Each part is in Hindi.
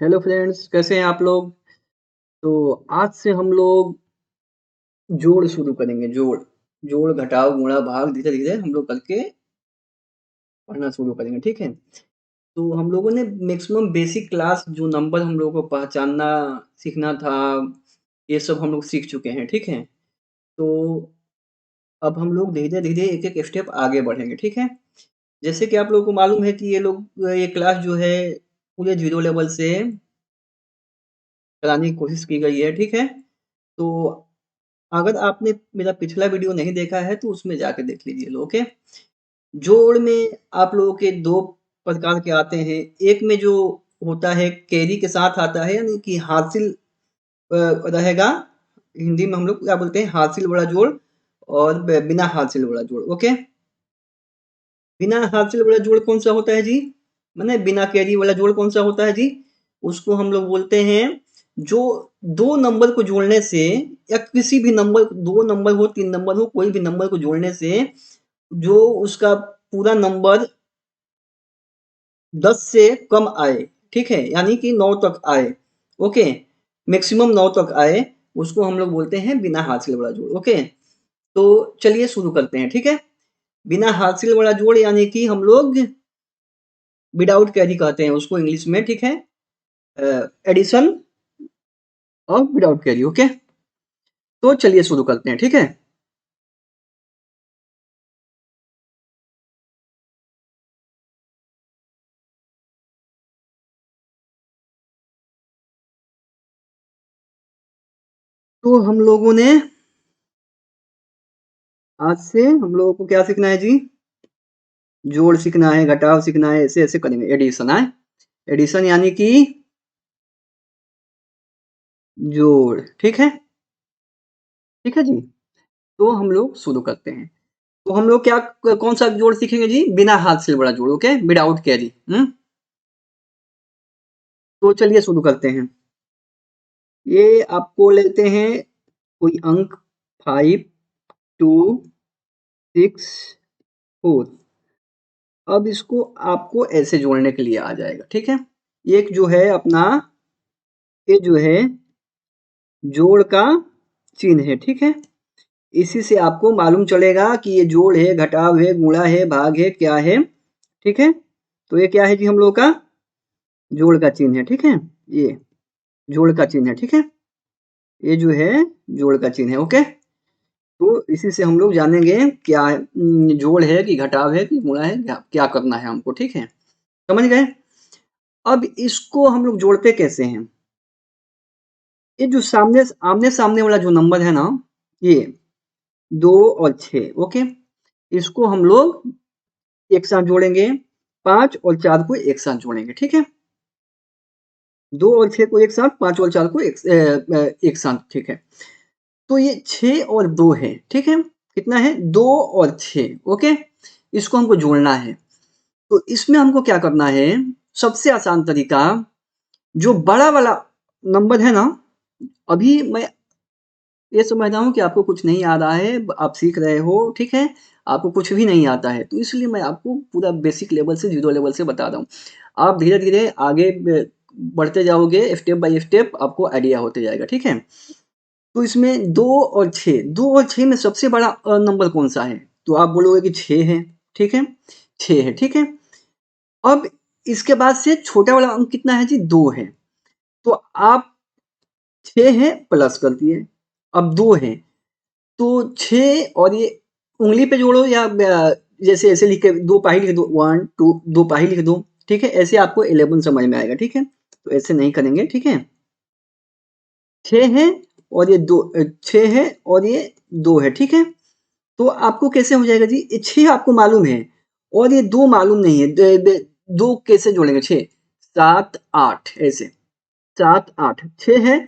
हेलो फ्रेंड्स, कैसे हैं आप लोग? तो आज से हम लोग जोड़ शुरू करेंगे। जोड़, घटाव, गुणा, भाग धीरे-धीरे हम लोग करके पढ़ना शुरू करेंगे, ठीक है? तो हम लोगों ने मैक्सिमम बेसिक क्लास जो नंबर हम लोगों को पहचानना सीखना था, ये सब हम लोग सीख चुके हैं, ठीक है? तो अब हम लोग धीरे-धीरे एक-एक स्टेप आगे बढ़ेंगे, ठीक है? जैसे कि आप लोगों को मालूम है कि ये क्लास जो है पूरे ज़ीरो लेवल से कराने की कोशिश की गई है, ठीक है? तो अगर आपने मेरा पिछला वीडियो नहीं देखा है तो उसमें जाके देख लीजिए लो, ओके। जोड़ में आप लोगों के 2 प्रकार के आते हैं। एक में जो होता है कैरी के साथ आता है, यानी कि हासिल अ, रहेगा। हिंदी में हम लोग क्या बोलते हैं, हासिल वाला जोड़ और बिना हासिल वाला जोड़, ओके। बिना हासिल वाला जोड़ कौन सा होता है जी? माने बिना कैरी वाला जोड़ कौन सा होता है जी? उसको हम लोग बोलते हैं जो दो नंबर को जोड़ने से, या किसी भी नंबर, दो नंबर हो, तीन नंबर हो, कोई भी नंबर को जोड़ने से जो उसका पूरा नंबर 10 से कम आए, ठीक है, यानी कि 9 तक आए, ओके, मैक्सिमम 9 तक आए, उसको हम लोग बोलते हैं बिना हासिल वाला जोड़, ओके। तो चलिए शुरू करते हैं, ठीक है। बिना हासिल वाला जोड़ यानी कि हम लोग विदाउट कैरी कहते हैं उसको इंग्लिश में, ठीक है। Addition of without carry, okay. तो चलिए शुरू करते हैं, ठीक है। तो हम लोगों ने आज से हम लोगों को क्या सीखना है जी? जोड़ सीखना है, घटाव सीखना है, ऐसे ऐसे करेंगे। एडिशन है, एडिशन यानी कि जोड़, ठीक है, ठीक है जी। तो हम लोग शुरू करते हैं। तो हम लोग क्या, कौन सा जोड़ सीखेंगे जी? बिना हाथ से बड़ा जोड़, ओके, विदाउट कैरी। तो चलिए शुरू करते हैं। ये आपको लेते हैं कोई अंक 5, 2, 6, 4। अब इसको आपको ऐसे जोड़ने के लिए आ जाएगा, ठीक है। एक जो है अपना, ये जो है जोड़ का चिन्ह है, ठीक है। इसी से आपको मालूम चलेगा कि ये जोड़ है, घटाव है, गुणा है, भाग है, क्या है, ठीक है। तो ये क्या है जी? हम लोग का जोड़ का चिन्ह है, ठीक है। ये जोड़ का चिन्ह है, ठीक है। ये जो है जोड़ का चिन्ह है, ओके। तो इसी से हम लोग जानेंगे क्या है, जोड़ है कि घटाव है कि गुणा है, क्या क्या करना है हमको, ठीक है। समझ गए? अब इसको हम लोग जोड़ते कैसे हैं? ये जो सामने आमने सामने वाला जो नंबर है ना, ये 2 और 6, ओके, इसको हम लोग एक साथ जोड़ेंगे। 5 और 4 को एक साथ जोड़ेंगे, ठीक है। 2 और 6 को एक साथ, 5 और 4 को एक साथ, ठीक है। तो ये 6 और 2 है, ठीक है। कितना है? 2 और 6, ओके। इसको हमको जोड़ना है। तो इसमें हमको क्या करना है? सबसे आसान तरीका, जो बड़ा वाला नंबर है ना, अभी मैं ये समझता हूँ कि आपको कुछ नहीं आ रहा है, आप सीख रहे हो, ठीक है? आपको कुछ भी नहीं आता है, तो इसलिए मैं आपको पूरा बेसिक लेवल से, ज़ीरो लेवल से बता रहा हूँ। आप धीरे-धीरे आगे बढ़ते जाओगे, स्टेप बाय स्टेप आपको आइडिया होते जाएगा, ठीक है? तो इसमें 2 और 6, 2 और 6 में सबसे बड़ा नंबर कौन-सा है? तो आप बोलोगे कि 6 है, ठीक है? 6 है, ठीक है? अब इसके बाद से छोटा वाला अंक कितना है जी? 2 है। तो आप 6 है प्लस कर दिए, अब 2 है। तो 6 और ये उँगली पे जोड़ो, या जैसे ऐसे लिख के 2 पाही लिख दो, 1 2, 2 पाही लिख दो, ठीक है? ऐसे आपको 11 समझ में आएगा, ठीक है? तो ऐसे नहीं करेंगे, ठीक है? 6 है और ये 2, 6 है और ये 2 है, ठीक है? तो आपको कैसे हो जाएगा जी? ये 6 आपको मालूम है और ये 2 मालूम नहीं है। द द 2 कैसे जोड़ेंगे? 6, 7, 8 ऐसे, 7, 8, 6 है,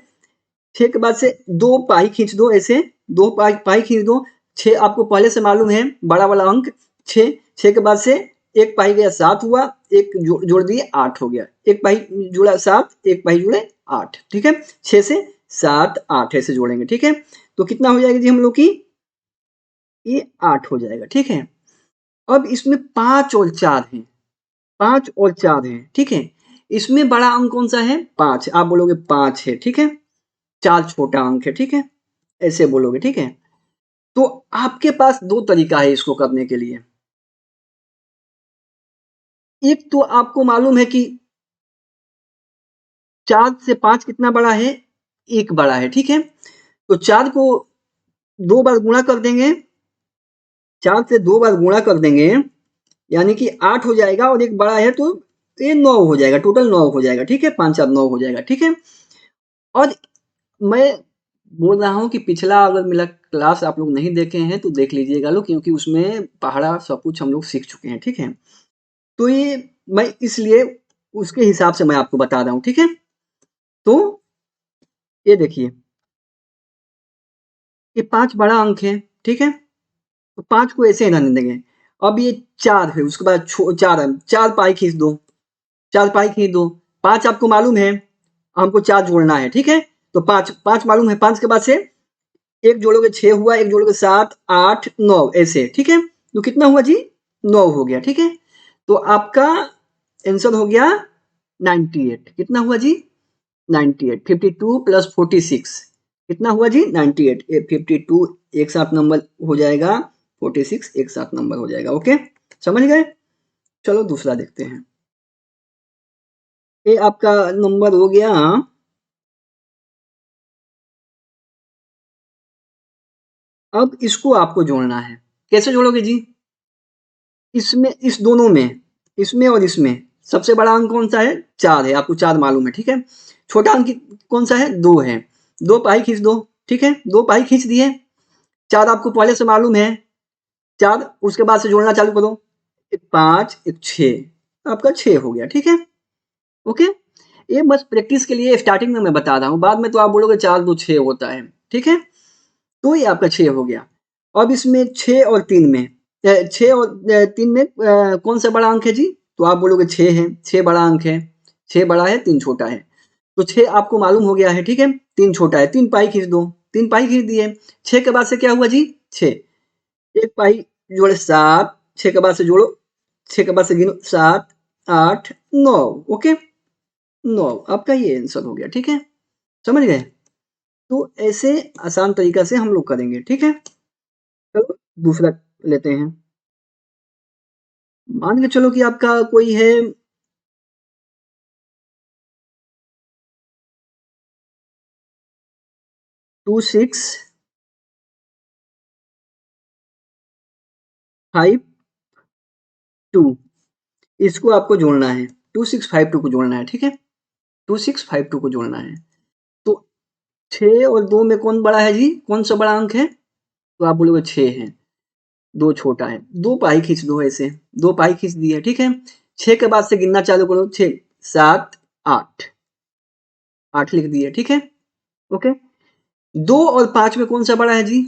6 के बाद से 2 पाई खींच दो ऐसे, 2 पाई पाई खींच दो। 6 आपको पहले से मालूम है, बड़ा वाला अंक 6, 6 के बाद से 1 पाई गया 7 हुआ, 1 जोड़ दिए 8 हो गया। 1 पाई जुड़ा 7, 1 पाई जुड़े 8, ठीक है? 6 से 7, 8 ऐसे जोड़ेंगे, ठीक है? तो कितना हो जाएगा जी हम लोग की? ये 8 हो जाएगा, ठीक है? अब इसमें 5 और 4 हैं, 5 और 4 हैं, ठीक है? इसमें बड़ा अंक कौन सा है? 5। आप बोलोगे 5 है, ठीक है। 4 छोटा अंक है, ठीक है, ऐसे बोलोगे, ठीक है। तो आपके पास 2 तरीका है इसको करने के लिए। एक तो आपको मालूम है कि 4 से 5 कितना बड़ा है? 1 बड़ा है, ठीक है। तो 4 को 2 बार गुणा कर देंगे, 4 से 2 बार गुणा कर देंगे, यानी कि 8 हो जाएगा और एक बड़ा है तो ये 9 हो जाएगा, टोटल 9 हो जाएगा, ठीक है। 5 4 9 हो जाएगा, ठीक है। और मैं बोल रहा हूँ कि पिछला अगर मेरा क्लास आप लोग नहीं देखे हैं तो देख लीजिएगा लोग, क्योंकि उसमें पहाड़ा सब कुछ हम लोग सीख चुके हैं, ठीक है। तो ये मैं इसलिए उसके हिसाब से मैं आपको बता रहा हूँ, ठीक है। तो ये देखिए, ये 5 बड़ा अंक है, ठीक है। तो 5 को ऐसे रहने देंगे। अब ये 4 है, उसके बाद 4 है, 4 पाई खींच दो, 4 पाई खींच दो। 5 आपको मालूम है, हमको 4 जोड़ना है, ठीक है। तो 5 मालूम है, 5 के बाद से एक जोड़ोगे 6 हुआ, एक जोड़ोगे 7 8 9 ऐसे, ठीक है। तो कितना हुआ जी? 9 हो गया, ठीक है। तो आपका आंसर हो गया 98। कितना हुआ जी? 98। 52 प्लस 46 कितना हुआ जी? 98। 52 एक साथ नंबर हो जाएगा, 46 एक साथ नंबर हो जाएगा। ओके, समझ गए? चलो दूसरा देखते हैं। ये आपका नंबर हो गया, अब इसको आपको जोड़ना है। कैसे जोड़ोगे जी? इसमें, इस दोनों में, इसमें और इसमें सबसे बड़ा अंक कौन सा है? 4 है, आपको 4 मालूम है, ठीक है। छोटा अंक कौन सा है? 2 है। 2 पाई खींच दो, ठीक है। 2 पाई खींच दिए। 4 आपको पहले से मालूम है, 4 उसके बाद से जोड़ना चालू करो, एक 5 एक 6, आपका 6 हो गया, ठीक है। ओके, ये बस प्रैक्टिस के लिए स्टार्टिंग में मैं बता रहा हूँ, बाद में तो आप बोलोगे 4 2 6 होता है, ठीक है। तो ये आपका 6 हो गया। अब इसमें 6 और 3 में 6 और 3 में कौन सा बड़ा अंक है जी? तो आप बोलोगे 6 है, 6 बड़ा अंक है, 6 बड़ा है 3 छोटा है। तो 6 आपको मालूम हो गया है, ठीक है। 3 छोटा है, 3 पाई खींच दो, 3 पाई खींच दिए। 6 के बाद से क्या हुआ जी? 6, एक पाई जोड़े 7, 6 के बाद से जोड़ो, 6 के बाद से गिनो 7 8 9। ओके, 9 आपका ये आंसर हो गया, ठीक है। समझ गए? तो ऐसे आसान तरीका से हम लोग करेंगे, ठीक है। चलो दूसरा लेते हैं। मान के चलो कि आपका कोई है 2652, इसको आपको जोड़ना है, 2652 को जोड़ना है, ठीक है। 2652 को जोड़ना है। तो 6 और 2 में कौन बड़ा है जी? कौन सा बड़ा अंक है? तो आप बोलोगे 6 है, 2 छोटा है। 2 पाई खींच दो ऐसे, 2 पाई खींच दिए, ठीक है। 6 के बाद से गिनना चालू करो, 6 7 8, 8 लिख दिए, ठीक है। ओके, 2 और 5 में कौन सा बड़ा है जी?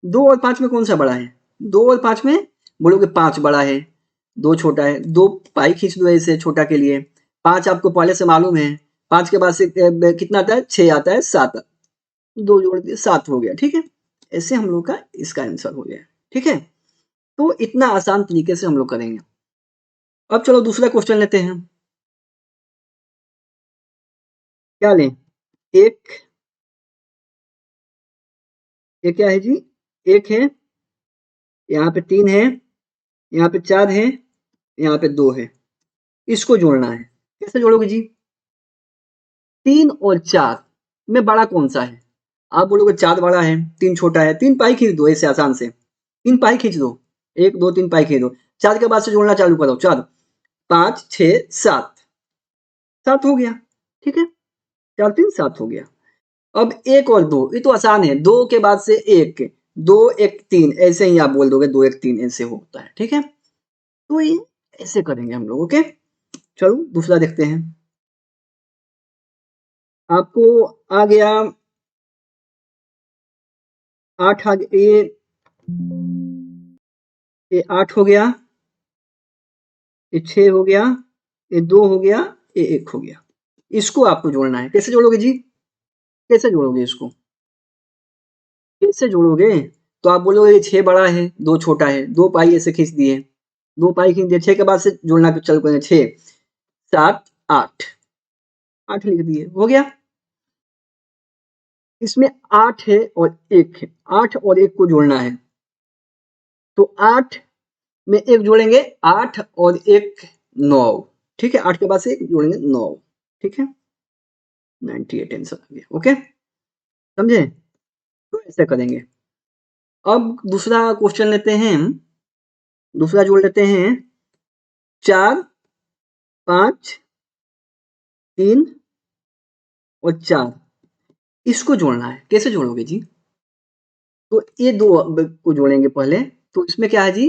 2 और 5 में कौन सा बड़ा है? 2 और 5 में बोलोगे 5 बड़ा है, 2 छोटा है। 2 पाई खींच दो ऐसे छोटा के लिए। 5 आपको पहले से मालूम है, 5 के बाद से कितना आता है? 6 आता है, 7, 2 जोड़ दिए 7 हो गया, ठीक है। ऐसे हम लोग का इसका आंसर हो गया, ठीक है। तो इतना आसान तरीके से हम लोग करेंगे। अब चलो दूसरा क्वेश्चन लेते हैं। क्या लें? एक, ये क्या है जी? एक है, यहाँ पे 3 है, यहाँ पे 4 है, यहाँ पे 2 है। इसको जोड़ना है। कैसे जोड़ोगे जी? 3 और 4 में बड़ा कौन सा है? आप बोलोगे 4 बड़ा है, 3 छोटा है। 3 पाई खींच दो ऐसे आसान से, 3 पाई खींच दो, 1 2 3 पाई खींच दो। 4 के बाद से जोड़ना चालू करो, 4 5 6 7, 7 हो गया, ठीक है। 4 3 7 हो गया। अब 1 और 2, ये तो आसान है, 2 के बाद से 1, 2 1 3 ऐसे ही आप बोल दोगे, 2 1 3 ऐसे होता है, ठीक है। तो ये ऐसे करेंगे हम लोग। ओके, चलो दूसरा देखते हैं। आपको आ गया 8, ये 8 हो गया, ये 6 हो गया, ये 2 हो गया, ये 1 हो गया। इसको आपको जोड़ना है। कैसे जोड़ोगे जी? कैसे जोड़ोगे इसको? कैसे जोड़ोगे? तो आप बोलोगे ये 6 बड़ा है, 2 छोटा है, 2 पाई ऐसे खींच दिए, 2 पाई खींच दिए। 6 के बाद से जोड़ना चालू करें, 6 7 8, 8 लिख दिए, हो गया। इसमें 8 है और 1 है, 8 और 1 को जोड़ना है, तो 8 में 1 जोड़ेंगे, 8 और 1 9, ठीक है, 8 के बाद से 1 जोड़ेंगे 9, ठीक है, 98 आंसर आ गया। ओके, समझे? तो ऐसे करेंगे। अब दूसरा क्वेश्चन लेते हैं, दूसरा जोड़ लेते हैं 4 5 3 और 4, इसको जोड़ना है। कैसे जोड़ोगे जी? तो ये दो को जोड़ेंगे पहले, तो इसमें क्या है जी,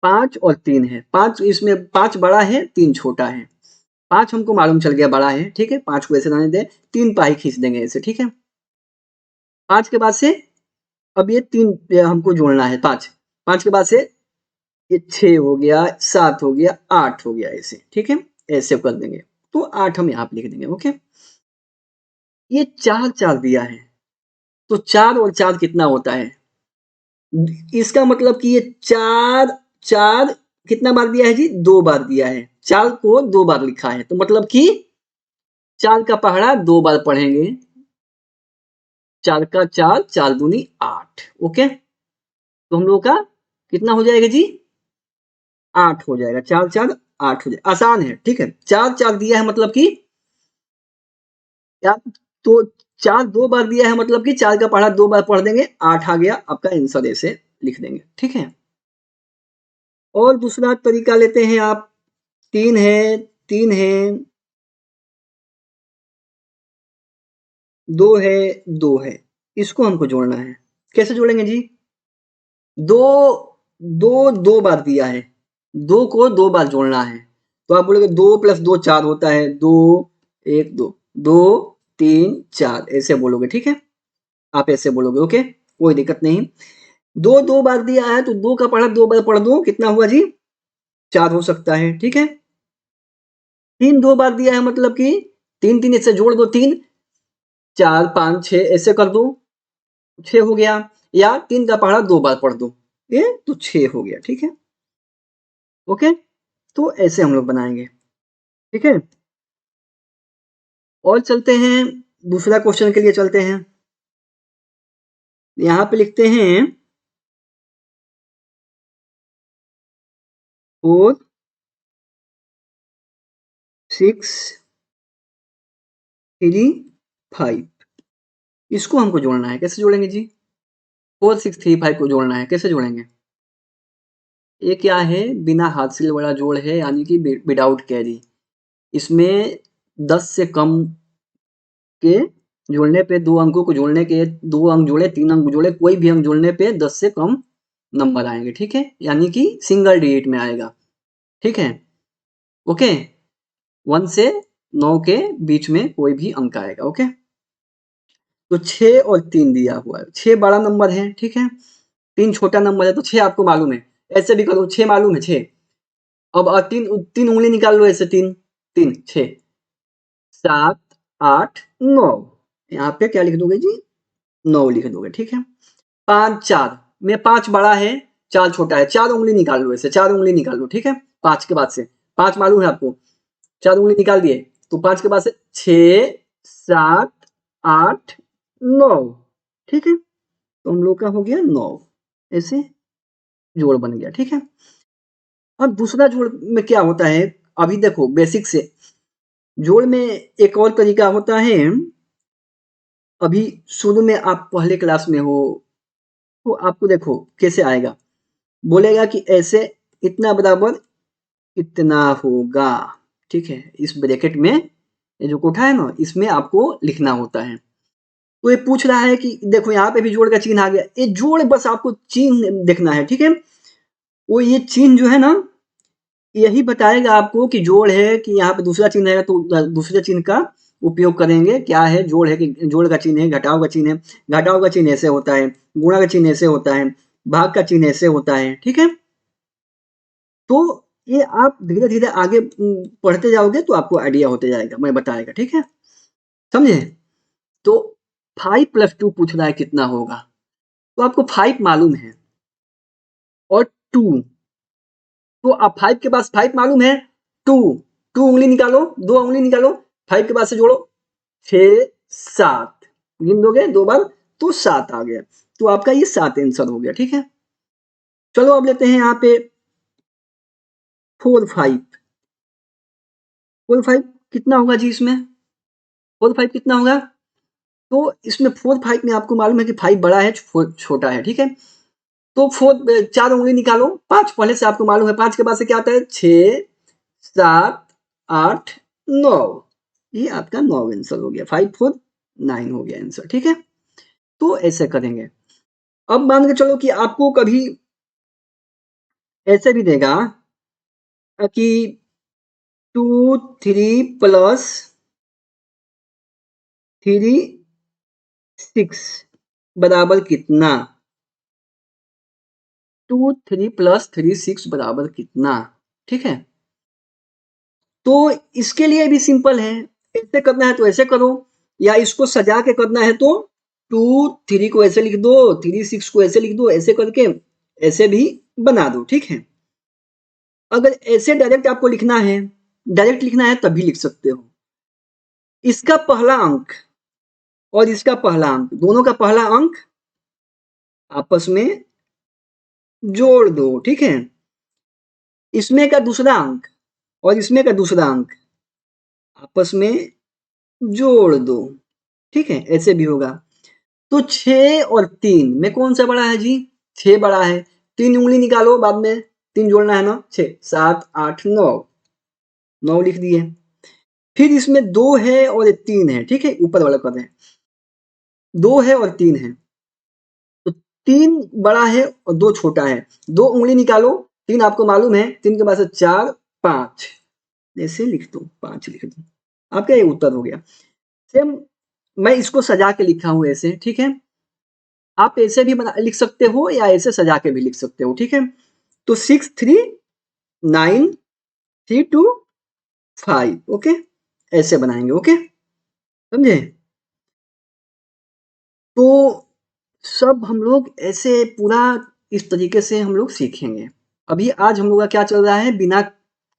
5 और 3 है, 5 इसमें 5 बड़ा है 3 छोटा है, 5 हमको मालूम चल गया बड़ा है, ठीक है, 5 को ऐसे रहने दें, 3 पाई खींच देंगे ऐसे, ठीक है। 5 के बाद से अब ये 3 हमको जोड़ना है, 5 5 के बाद से ये 6 हो गया, 7 हो गया, 8 हो गया, ऐसे, ठीक है, ऐसे कर देंगे, तो 8 हम यहाँ पे लिख देंगे। ओके, ये 4 4 दिया है, तो 4 और 4 कितना होता है? इसका मतलब कि ये 4 4 कितना बार दिया है जी? 2 बार दिया है, 4 को 2 बार लिखा है, तो मतलब कि 4 का पहाड़ा 2 बार पढ़ेंगे, 4 का 4, 4 दूनी 8। ओके, तो हम लोग का कितना हो जाएगा जी? 8 हो जाएगा, 4 4 8 हो जाएगा, आसान है, ठीक है। 4 4 दिया है मतलब कि क्या, तो 4 2 बार दिया है मतलब कि 4 का पहाड़ा 2 बार पढ़ देंगे, 8 आ गया आपका आंसर, ऐसे लिख देंगे, ठीक है। और दूसरा तरीका लेते हैं आप, 3 है 3 है, 2 है 2 है, इसको हमको जोड़ना है। कैसे जोड़ेंगे जी? 2 2 2 बार दिया है, 2 को 2 बार जोड़ना है, तो आप बोलोगे 2 + 2 4 होता है, 2 1 2 2 3 4 ऐसे बोलोगे, ठीक है, आप ऐसे बोलोगे। ओके, कोई दिक्कत नहीं। 2 2 बार दिया है तो 2 का पढ़ा 2 बार पढ़ दो, कितना हुआ जी? 4 हो सकता है, ठीक है। 3 2 बार दिया है मतलब कि 3 3 इससे जोड़ दो, 3 4 5 6 ऐसे कर दो, 6 हो गया, या 3 का पहाड़ा 2 बार पढ़ दो, ये तो 6 हो गया, ठीक है। ओके, तो ऐसे हम लोग बनाएंगे, ठीक है। और चलते हैं, दूसरा क्वेश्चन के लिए चलते हैं। यहाँ पे लिखते हैं 4 6 3 5, इसको हमको जोड़ना है। कैसे जोड़ेंगे जी? 4 6 3 5 को जोड़ना है, कैसे जोड़ेंगे? ये क्या है? बिना हासिल वाला जोड़ है, यानी कि विदाउट कैरी। इसमें 10 से कम के जोड़ने पे, 2 अंकों को जोड़ने के, 2 अंक जोड़े 3 अंक जोड़े, कोई भी अंक जोड़ने पे 10 से कम नंबर आएंगे, ठीक है, यानी कि सिंगल डिजिट में आएगा, ठीक है। ओके, 1 से 9 के बीच में कोई भी अंक आएगा। ओके, तो 6 और 3 दिया हुआ है, 6 बड़ा नंबर है, ठीक है, 3 छोटा नंबर है, तो 6 आपको मालूम है, ऐसे भी करो, 6 मालूम है 6। अब 3 उंगली निकाल लो ऐसे, 3 3 6 7 8 9, यहाँ पे क्या लिख दोगे जी? 9 लिख दोगे, ठीक है। 5 4 में 5 बड़ा है 4 छोटा है, 4 उंगली निकाल लो ऐसे, 4 उंगली निकाल लो, ठीक है। 5 के बाद से 5 मालूम है आपको, 4 उंगली निकाल दिए, तो 5 के बाद से 6 7 8 9, ठीक है, तो हम लोग का हो गया 9, ऐसे जोड़ बन गया, ठीक है। अब दूसरा जोड़ में क्या होता है, अभी देखो बेसिक से, जोड़ में एक और तरीका होता है, अभी शुरू में आप पहले क्लास में हो, तो आपको देखो कैसे आएगा, बोलेगा कि ऐसे इतना बराबर इतना होगा, ठीक है, इस ब्रैकेट में ये जो कोठा है ना, इसमें आपको लिखना होता है। तो ये पूछ रहा है कि देखो यहाँ पे भी जोड़ का चिन्ह आ गया, ये जोड़ बस आपको चिन्ह देखना है, ठीक है। वो ये चिन्ह जो है ना, यही बताएगा आपको कि जोड़ है, कि यहाँ पे दूसरा चिन्ह है तो दूसरे चिन्ह का उपयोग करेंगे, क्या है जोड़ है कि जोड़ का चिन्ह है, घटाव का चिन्ह है, घटाव का चिन्ह ऐसे होता है, गुणा का चिन्ह ऐसे होता है, भाग का चिन्ह ऐसे होता है, ठीक है। तो ये आप धीरे धीरे आगे पढ़ते जाओगे तो आपको आइडिया होते जाएगा, मैं बताएगा, ठीक है, समझे। तो 5 + 2 पूछ रहा है कितना होगा, तो आपको 5 मालूम है और 2, तो आप 5 के पास 5 मालूम है, 2 2 उंगली निकालो, 2 उंगली निकालो, 5 के बाद से जोड़ो 6 7 गिन दोगे 2 बार तो 7 आ गया, तो आपका ये 7 आंसर हो गया। ठीक है, चलो अब लेते हैं यहाँ पे 4 5 4 5 कितना होगा जी इसमें, 4 5 कितना होगा, तो इसमें 4 5 में आपको मालूम है कि 5 बड़ा है 4 छोटा है। ठीक है, तो 4 4 उंगली निकालो, 5 पहले से आपको मालूम है, 5 के बाद से क्या आता है 6 7 8 9, ये आपका 9 आंसर हो गया, 5 4 9 हो गया आंसर। ठीक है, तो ऐसे करेंगे। अब मान के चलो कि आपको कभी ऐसे भी देगा कि 2 3 प्लस 3 6 बराबर कितना, 2 3 प्लस 3 6 बराबर कितना। ठीक है, तो इसके लिए भी सिंपल है, ऐसे करना है तो ऐसे करो, या इसको सजा के करना है तो 2 3 को ऐसे लिख दो, 3 6 को ऐसे लिख दो, ऐसे करके ऐसे भी बना दो। ठीक है, अगर ऐसे डायरेक्ट आपको लिखना है, डायरेक्ट लिखना है तब भी लिख सकते हो। इसका पहला अंक और इसका पहला अंक, दोनों का पहला अंक आपस में जोड़ दो। ठीक है, इसमें का दूसरा अंक और इसमें का दूसरा अंक आपस में जोड़ दो। ठीक है, ऐसे भी होगा। तो 6 और 3 में कौन सा बड़ा है जी, 6 बड़ा है, 3 उंगली निकालो, बाद में 3 जोड़ना है ना, 6 7 8 9 9 लिख दिए। फिर इसमें 2 है और 3 है। ठीक है, ऊपर वाला कर रहे हैं, 2 है और 3 है, तो 3 बड़ा है और 2 छोटा है, 2 उंगली निकालो, 3 आपको मालूम है, 3 के बाद से 4 5 ऐसे लिख दो, 5 लिख दो, आपका ये उत्तर हो गया। सेम मैं इसको सजा के लिखा हूं ऐसे। ठीक है, आप ऐसे भी लिख सकते हो या ऐसे सजा के भी लिख सकते हो। ठीक है, तो 6 3 9 3 2 5, ओके, ऐसे बनाएंगे। ओके, समझे, तो सब हम लोग ऐसे पूरा इस तरीके से हम लोग सीखेंगे। अभी आज हम लोग का क्या चल रहा है, बिना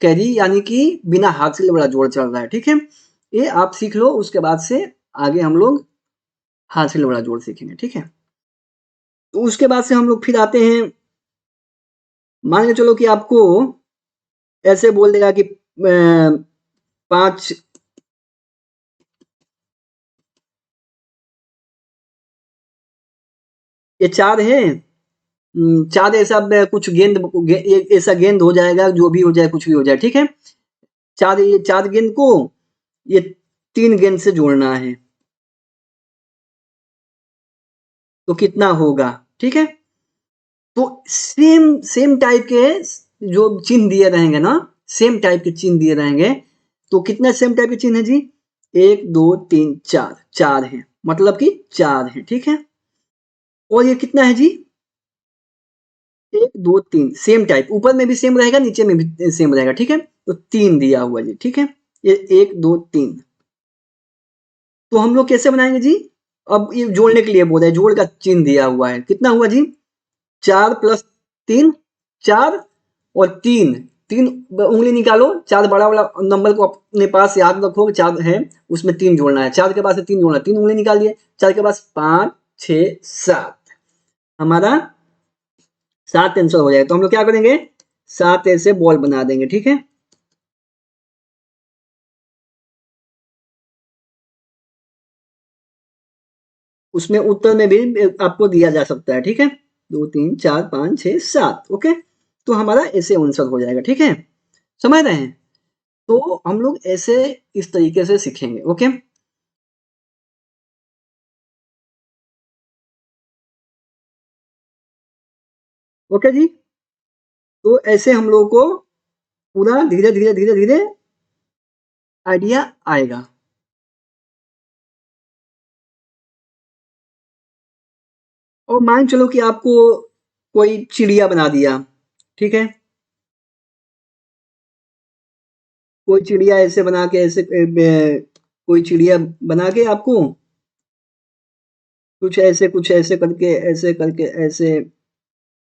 कैरी यानी कि बिना हासिल वाला जोड़ चल रहा है। ठीक है, ये आप सीख लो, उसके बाद से आगे हम लोग हासिल वाला जोड़ सीखेंगे। ठीक है, तो उसके बाद से हम लोग फिर आते हैं, मान के चलो कि आपको ऐसे बोल देगा कि 5 ये 4 है, 4 ऐसा कुछ गेंद ऐसा गेंद हो जाएगा, जो भी हो जाए, कुछ भी हो जाए। ठीक है, 4 ये 4 गेंद को ये 3 गेंद से जोड़ना है, तो कितना होगा। ठीक है, तो सेम सेम टाइप के जो चिन्ह दिए रहेंगे ना, सेम टाइप के चिन्ह दिए रहेंगे, तो कितने सेम टाइप के चिन्ह है जी, 1 2 3 4, 4 है, मतलब कि 4 है। ठीक है, और ये कितना है जी, 1 2 3 सेम टाइप, ऊपर में भी सेम रहेगा, नीचे में भी सेम रहेगा। ठीक है, तो 3 दिया हुआ जी। ठीक है, ये 1 2 3, तो हम लोग कैसे बनाएंगे जी, अब ये जोड़ने के लिए बोल रहे हैं, जोड़ का चिन्ह दिया हुआ है, कितना हुआ जी, 4 प्लस 3 4 और 3 3 उंगली निकालो, 4 बड़ा वाला नंबर को अपने पास याद रखो, 4 है उसमें 3 जोड़ना है, 4 के पास से 3 जोड़ना है, 3 उंगली निकाल दिए, 4 के पास 5 6 7, हमारा 7 आंसर हो जाएगा। तो हम लोग क्या करेंगे, 7 ऐसे बॉल बना देंगे। ठीक है, उसमें उत्तर में भी आपको दिया जा सकता है। ठीक है, 2 3 4 5 6 7, ओके, तो हमारा ऐसे आंसर हो जाएगा। ठीक है, समझ रहे हैं, तो हम लोग ऐसे इस तरीके से सीखेंगे। ओके, ओके जी, तो ऐसे हम लोगों को पूरा धीरे धीरे धीरे धीरे आइडिया आएगा। और मान चलो कि आपको कोई चिड़िया बना दिया। ठीक है, कोई चिड़िया ऐसे बना के ऐसे कोई चिड़िया बना के आपको कुछ ऐसे करके ऐसे करके ऐसे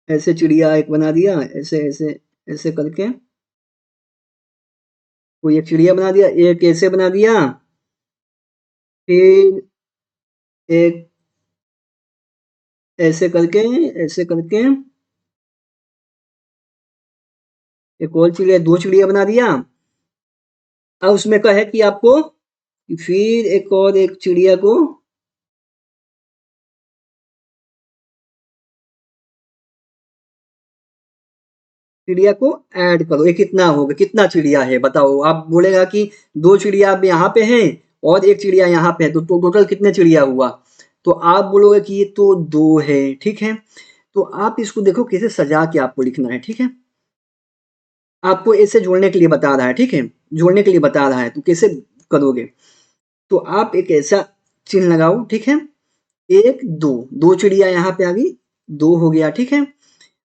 ऐसे चिड़िया एक बना दिया, ऐसे ऐसे ऐसे करके कोई एक चिड़िया बना दिया, एक ऐसे बना दिया, फिर एक ऐसे करके एक और चिड़िया, 2 चिड़िया बना दिया। अब उसमें क्या है कि आपको फिर एक चिड़िया को ऐड करो। ये कितना होगा, कितना चिड़िया है बताओ। आप बोलेगा कि 2 चिड़िया अब यहाँ पे हैं और 1 चिड़िया यहाँ पे है, तो टोटल कितने चिड़िया हुआ? तो आप बोलोगे कि ये तो 2 है, ठीक है? तो आप इसको देखो कैसे सजा के आपको लिखना है, ठीक है? आपको ऐसे जोड़ने के लिए बता रहा है, ठीक है? जोड़ने के लिए बता रहा है, तो कैसे करोगे? तो आप एक ऐसा चिन्ह लगाओ, ठीक है? 1, 2, 2 चिड़िया यहाँ पे आ गई, 2 हो गया, ठीक है?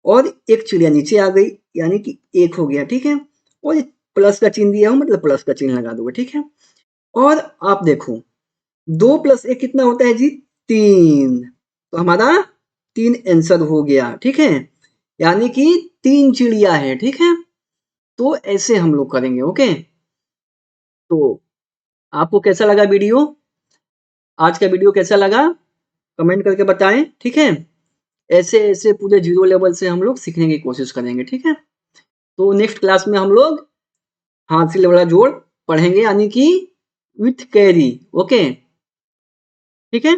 और 1 चिड़िया नीचे आ गई, यानी कि 1 हो गया, ठीक है? और प्लस का चिन्ह दिया हूँ, मतलब प्लस का चिन्ह लगा दोगे, ठीक है? और आप देखो 2 + 1 कितना होता है जी? 3। तो हमारा 3 आंसर हो गया, ठीक है? यानी कि 3 चिड़िया है, ठीक है? तो ऐसे हम लोग करेंगे, ओके? तो आपको कैसा लगा वीडियो? आज का वीडियो कैसा लगा? कमेंट करके बताएं, ठीक है? ऐसे ऐसे पूरे जीरो लेवल से हम लोग सीखने की कोशिश करेंगे, ठीक है? तो नेक्स्ट क्लास में हम लोग हासिल वाला जोड़ पढ़ेंगे, यानी कि विथ कैरी, ओके? ठीक है?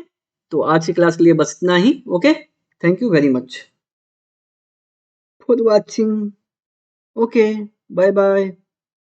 तो आज की क्लास के लिए बस इतना ही, okay? Thank you very much for watching, okay, bye bye.